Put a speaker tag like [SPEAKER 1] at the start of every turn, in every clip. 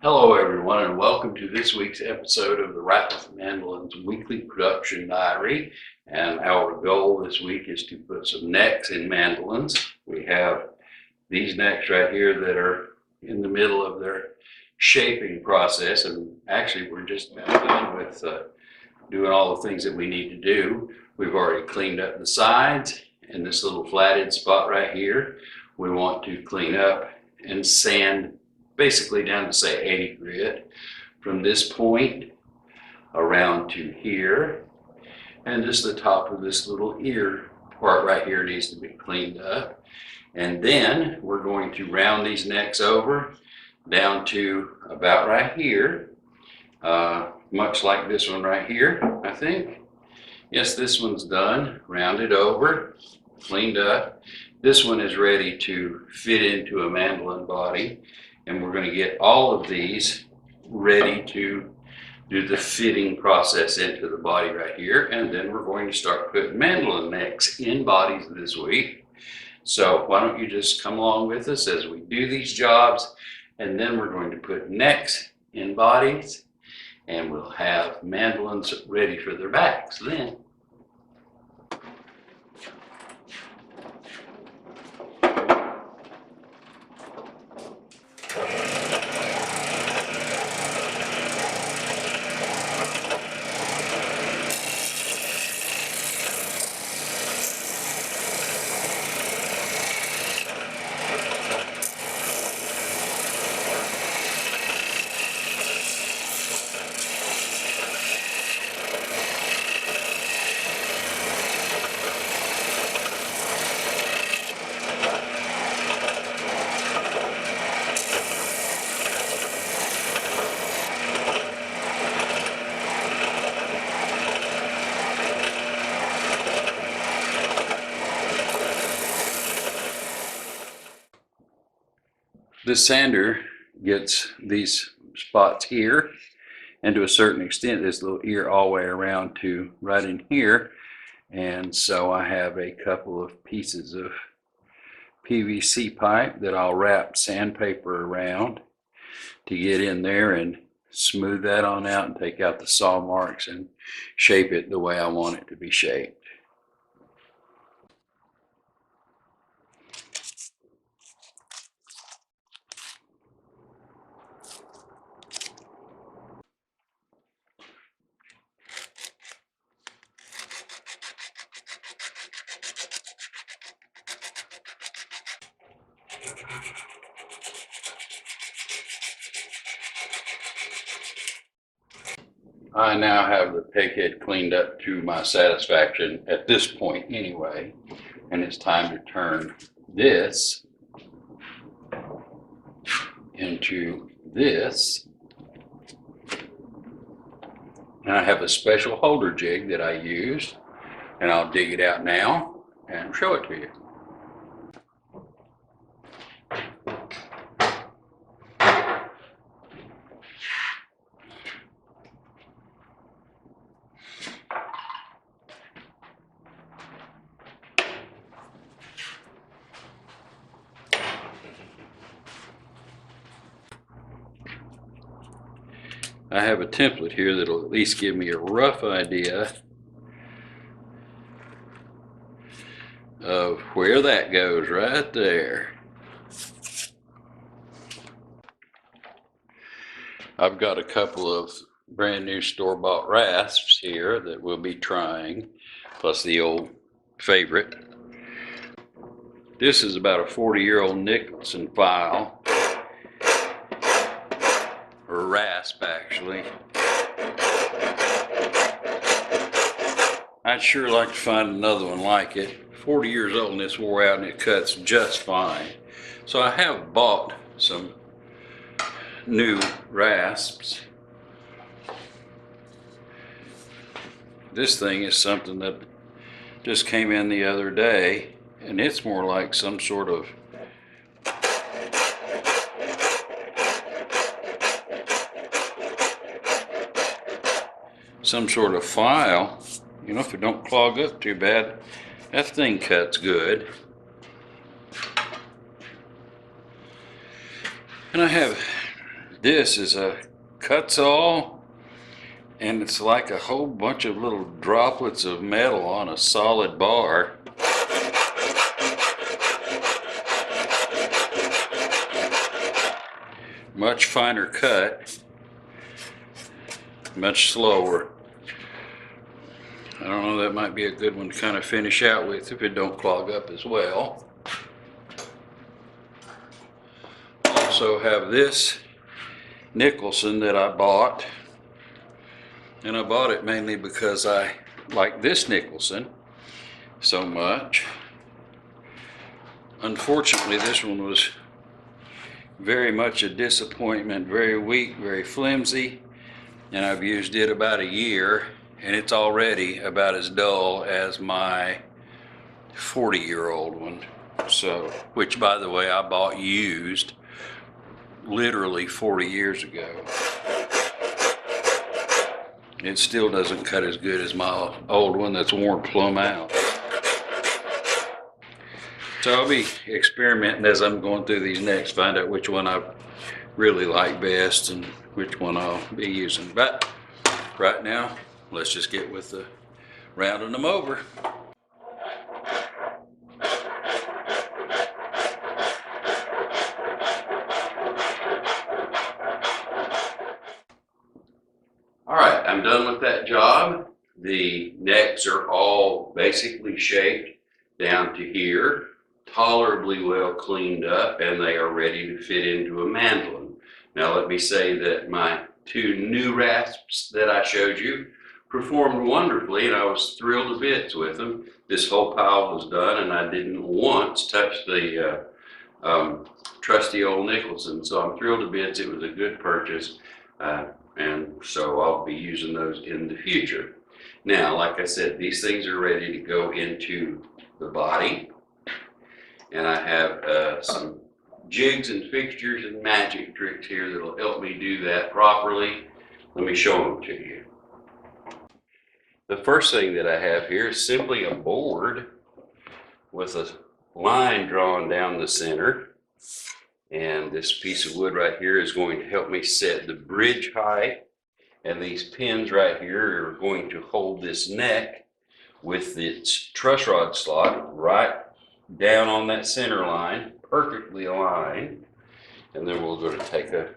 [SPEAKER 1] Hello everyone and welcome to this week's episode of the Ratliff Mandolins weekly production diary. And our goal this week is to put some necks in mandolins. We have these necks right here that are in the middle of their shaping process, and actually we're just about done with doing all the things that we need to do. We've already cleaned up the sides and this little flatted spot right here. We want to clean up and sand basically down to say 80 grit from this point around to here, and just the top of this little ear part right here needs to be cleaned up. And then we're going to round these necks over down to about right here, much like this one right here, I think. Yes, this one's done, rounded over, cleaned up. This one is ready to fit into a mandolin body. And we're going to get all of these ready to do the fitting process into the body right here. And then we're going to start putting mandolin necks in bodies this week. So why don't you just come along with us as we do these jobs, and then we're going to put necks in bodies, and we'll have mandolins ready for their backs then. This sander gets these spots here, and to a certain extent this little ear all the way around to right in here. And so I have a couple of pieces of PVC pipe that I'll wrap sandpaper around to get in there and smooth that on out and take out the saw marks and shape it the way I want it to be shaped. I now have the peg head cleaned up to my satisfaction at this point anyway, and it's time to turn this into this. And I have a special holder jig that I used, and I'll dig it out now and show it to you. I have a template here that'll at least give me a rough idea of where that goes right there. I've got a couple of brand new store-bought rasps here that we'll be trying, plus the old favorite. This is about a 40-year-old Nicholson file, or rasp actually. I'd sure like to find another one like it. 40 years old and it's wore out and it cuts just fine. So I have bought some new rasps. This thing is something that just came in the other day, and it's more like some sort of file. You know, if it don't clog up too bad, that thing cuts good. And I have This is a cut all, and it's like a whole bunch of little droplets of metal on a solid bar. Much finer cut, much slower. I don't know, that might be a good one to kind of finish out with if it don't clog up as well. Also have this Nicholson that I bought, and I bought it mainly because I like this Nicholson so much. Unfortunately, this one was very much a disappointment, very weak, very flimsy, and I've used it about a year, and it's already about as dull as my 40-year-old one. So, which by the way, I bought used literally 40 years ago. It still doesn't cut as good as my old one that's worn plumb out. So I'll be experimenting as I'm going through these necks, find out which one I really like best and which one I'll be using. But right now, let's just get with the rounding them over. All right, I'm done with that job. The necks are all basically shaped down to here, tolerably well cleaned up, and they are ready to fit into a mandolin. Now let me say that my two new rasps that I showed you performed wonderfully, and I was thrilled to bits with them. This whole pile was done, and I didn't once touch the trusty old Nicholson, so I'm thrilled to bits. It was a good purchase, and so I'll be using those in the future. Now, like I said, these things are ready to go into the body, and I have some jigs and fixtures and magic tricks here that'll help me do that properly. Let me show them to you. The first thing that I have here is simply a board with a line drawn down the center, and this piece of wood right here is going to help me set the bridge height, and these pins right here are going to hold this neck with its truss rod slot right down on that center line, perfectly aligned. And then we're going to take a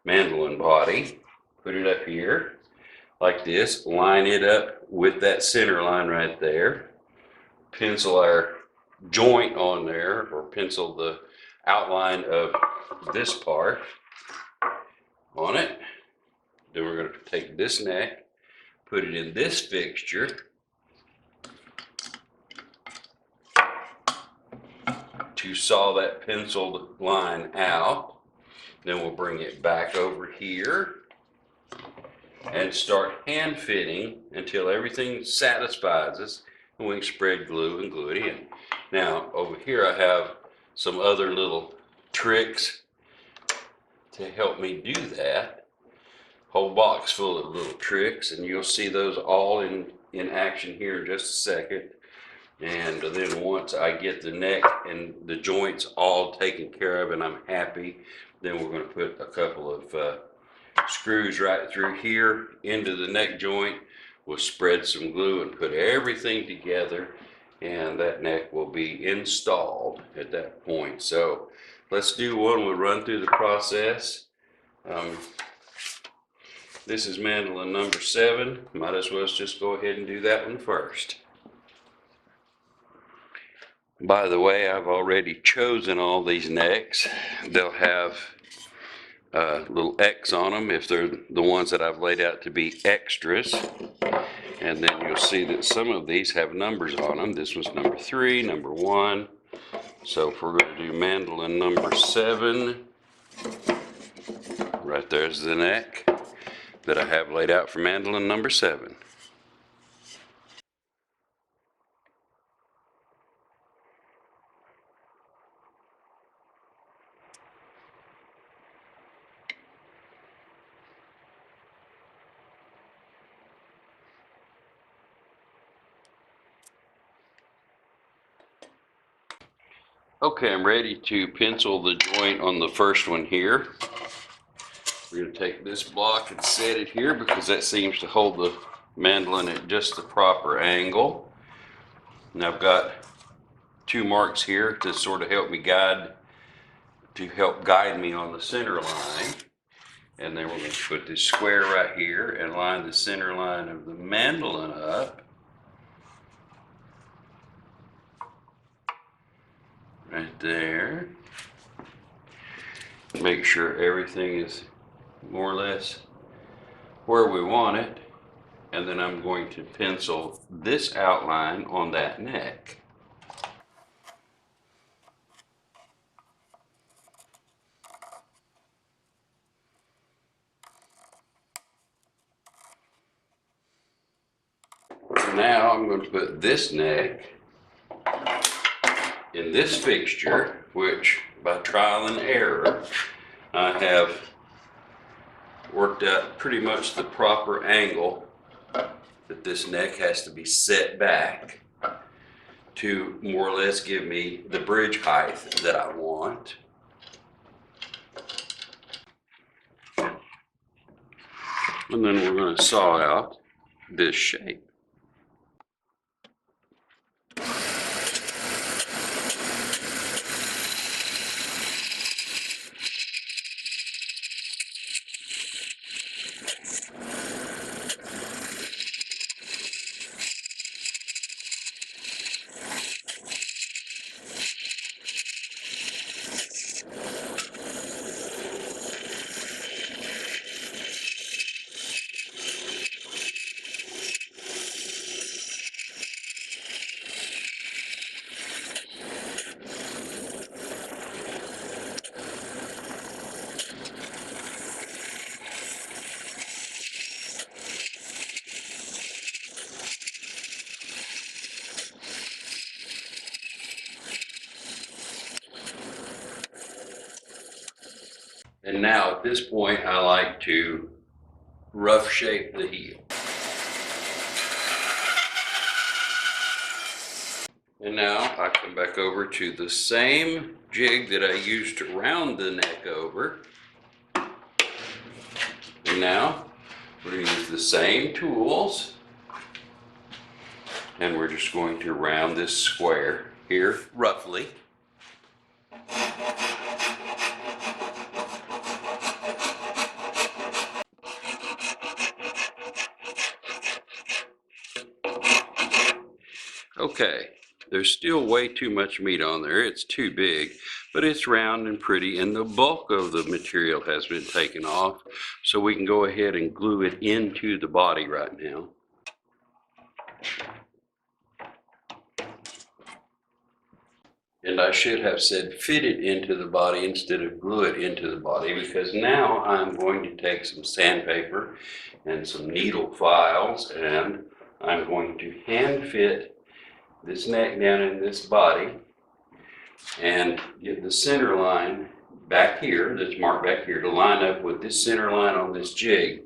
[SPEAKER 1] mandolin body, put it up here like this, line it up with that center line right there, pencil our joint on there, or pencil the outline of this part on it. Then we're going to take this neck, put it in this fixture, to saw that penciled line out. Then we'll bring it back over here and start hand fitting until everything satisfies us, and we can spread glue and glue it in. Now over here I have some other little tricks to help me do that. Whole box full of little tricks, and you'll see those all in action here in just a second. And then once I get the neck and the joints all taken care of and I'm happy, then we're going to put a couple of screws right through here into the neck joint. We'll spread some glue and put everything together, and that neck will be installed at that point. So let's do one. We'll run through the process. This is mandolin number 7. Might as well just go ahead and do that one first. By the way, I've already chosen all these necks. They'll have a little X on them if they're the ones that I've laid out to be extras. And then you'll see that some of these have numbers on them. This was number 3, number 1. So if we're going to do mandolin number 7, right there's the neck that I have laid out for mandolin number 7. Okay, I'm ready to pencil the joint on the first one here. We're going to take this block and set it here because that seems to hold the mandolin at just the proper angle. And I've got 2 marks here to sort of help guide me on the center line. And then we're going to put this square right here and line the center line of the mandolin up. Right there. Make sure everything is more or less where we want it. And then I'm going to pencil this outline on that neck. Now I'm going to put this neck in this fixture, which by trial and error I have worked out pretty much the proper angle that this neck has to be set back to more or less give me the bridge height that I want. And then we're going to saw out this shape. And now at this point, I like to rough shape the heel. And now I come back over to the same jig that I used to round the neck over. And now we're going to use the same tools. And we're just going to round this square here roughly. Okay, there's still way too much meat on there. It's too big, but it's round and pretty, and the bulk of the material has been taken off, so we can go ahead and glue it into the body right now. And I should have said fit it into the body instead of glue it into the body, because now I'm going to take some sandpaper and some needle files, and I'm going to hand fit this neck down in this body and get the center line back here, that's marked back here, to line up with this center line on this jig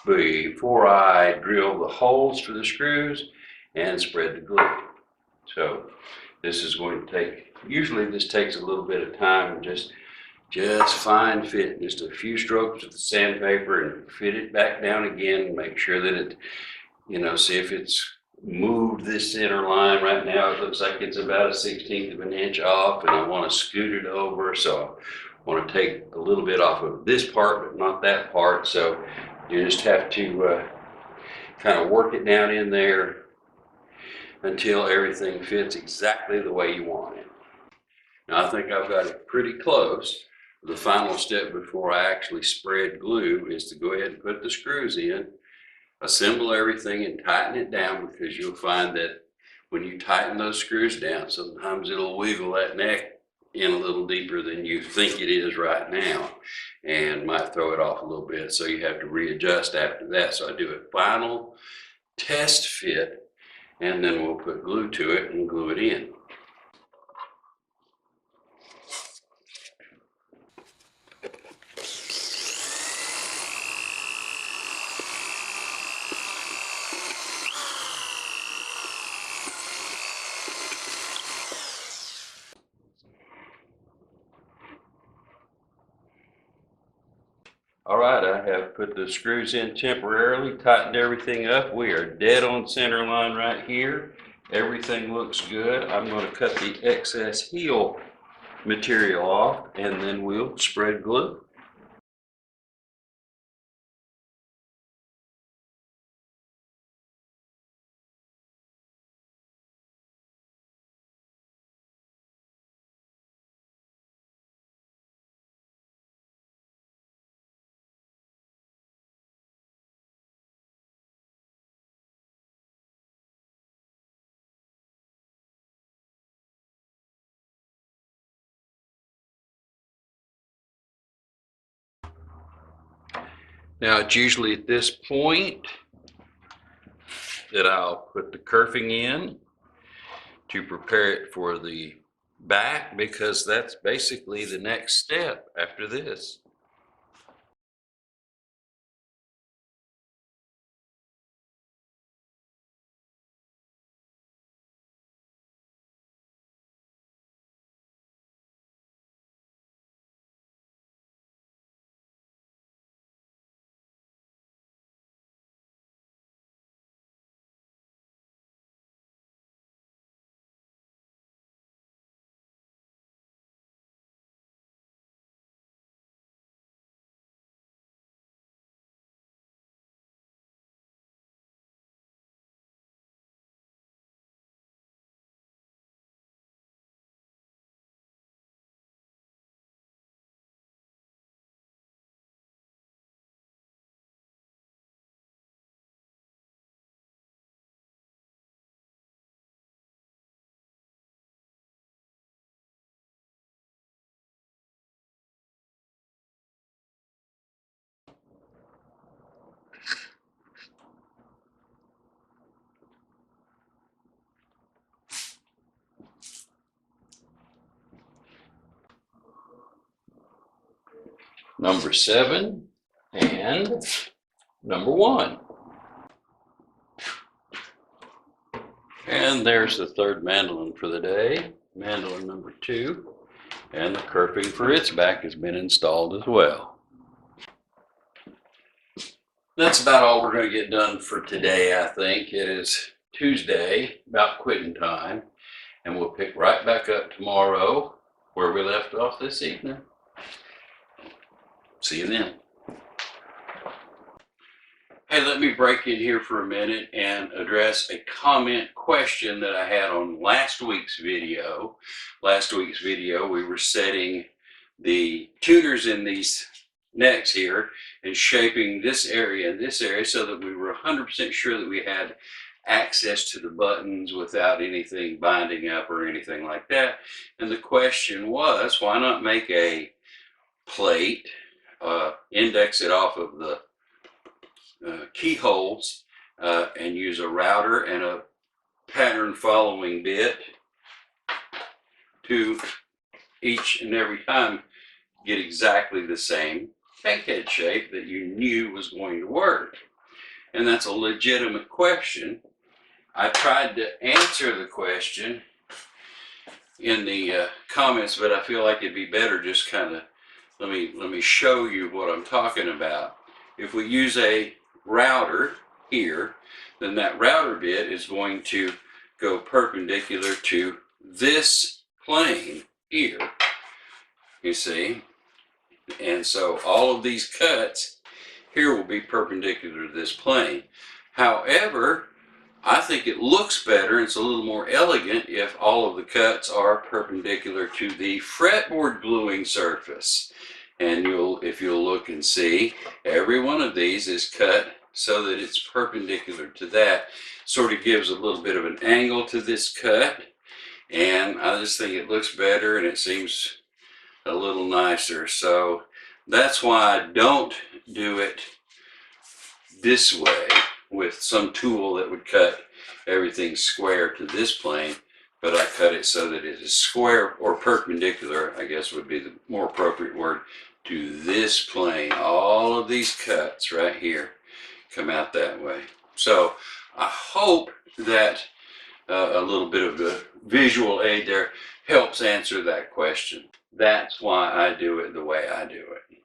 [SPEAKER 1] before I drill the holes for the screws and spread the glue. So this is going to take, usually this takes a little bit of time, just fine fit, just a few strokes with the sandpaper and fit it back down again and make sure that it, see if it's moved this center line. Right now it looks like it's about 1/16 of an inch off, and I want to scoot it over, so I want to take a little bit off of this part but not that part. So you just have to kind of work it down in there until everything fits exactly the way you want it. Now I think I've got it pretty close. The final step before I actually spread glue is to go ahead and put the screws in, assemble everything and tighten it down, because you'll find that when you tighten those screws down, sometimes it'll wiggle that neck in a little deeper than you think it is right now and might throw it off a little bit. So you have to readjust after that. So I do a final test fit, and then we'll put glue to it and glue it in. All right, I have put the screws in temporarily, tightened everything up. We are dead on center line right here. Everything looks good. I'm going to cut the excess heel material off and then we'll spread glue. Now it's usually at this point that I'll put the kerfing in to prepare it for the back, because that's basically the next step after this. Number 7 and number 1. And there's the third mandolin for the day, mandolin number 2, and the kerfing for its back has been installed as well. That's about all we're going to get done for today, I think. It is Tuesday, about quitting time, and we'll pick right back up tomorrow where we left off this evening. See you then. Hey, let me break in here for a minute and address a comment question that I had on last week's video. Last week's video, we were setting the tuners in these necks here and shaping this area and this area so that we were 100% sure that we had access to the buttons without anything binding up or anything like that. And the question was, why not make a plate, index it off of the keyholes and use a router and a pattern following bit to each and every time get exactly the same cakehead shape that you knew was going to work. And that's a legitimate question. I tried to answer the question in the comments, but I feel like it'd be better just kind of let me show you what I'm talking about. If we use a router here, then that router bit is going to go perpendicular to this plane here, you see. And so all of these cuts here will be perpendicular to this plane. However, I think it looks better, it's a little more elegant if all of the cuts are perpendicular to the fretboard gluing surface. And if you'll look and see, every one of these is cut so that it's perpendicular to that. Sort of gives a little bit of an angle to this cut, and I just think it looks better and it seems a little nicer. So that's why I don't do it this way with some tool that would cut everything square to this plane, but I cut it so that it is square or perpendicular, I guess would be the more appropriate word, to this plane. All of these cuts right here come out that way. So I hope that a little bit of a visual aid there helps answer that question. That's why I do it the way I do it.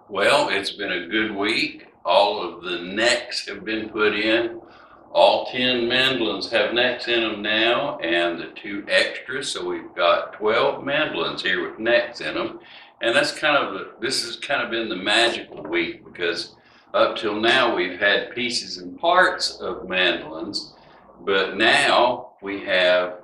[SPEAKER 1] Well, it's been a good week. All of the necks have been put in. All 10 mandolins have necks in them now, and the 2 extras. So we've got 12 mandolins here with necks in them. And this has kind of been the magical week, because up till now we've had pieces and parts of mandolins, but now we have,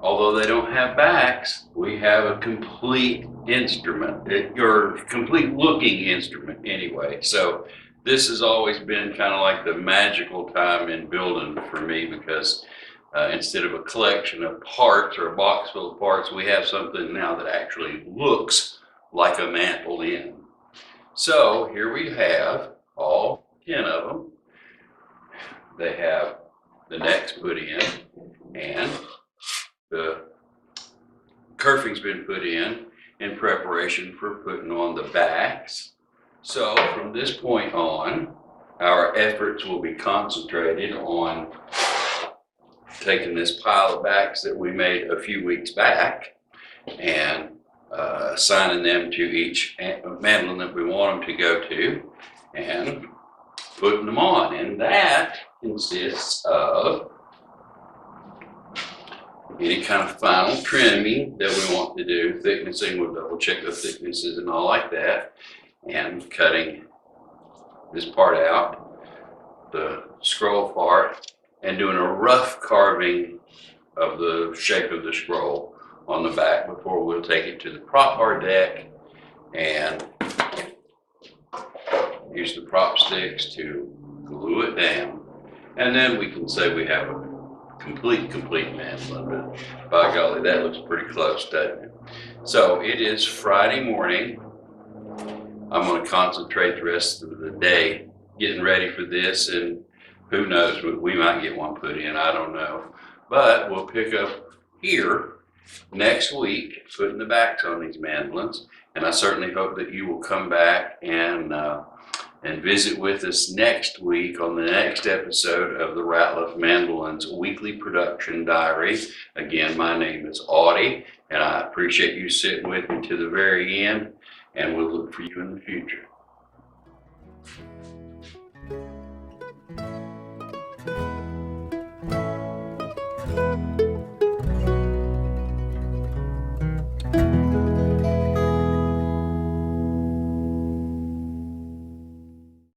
[SPEAKER 1] although they don't have backs, we have a complete instrument, or complete looking instrument anyway. So this has always been kind of like the magical time in building for me, because instead of a collection of parts or a box full of parts, we have something now that actually looks like a mandolin. So here we have all 10 of them. They have the necks put in, and the kerfing's been put in preparation for putting on the backs. So from this point on, our efforts will be concentrated on taking this pile of backs that we made a few weeks back and assigning them to each mandolin that we want them to go to and putting them on. And that consists of any kind of final trimming that we want to do, thicknessing, we'll double check the thicknesses and all like that, and cutting this part out, the scroll part, and doing a rough carving of the shape of the scroll on the back before we'll take it to the prop bar deck and use the prop sticks to glue it down. And then we can say we have a complete mandolin, but by golly, that looks pretty close, doesn't it? So it is Friday morning. I'm going to concentrate the rest of the day getting ready for this, and who knows, we might get one put in, I don't know. But we'll pick up here next week, putting the backs on these mandolins, and I certainly hope that you will come back and visit with us next week on the next episode of the Ratliff Mandolins Weekly Production Diary. Again, my name is Audie, and I appreciate you sitting with me to the very end, and we'll look for you in the future.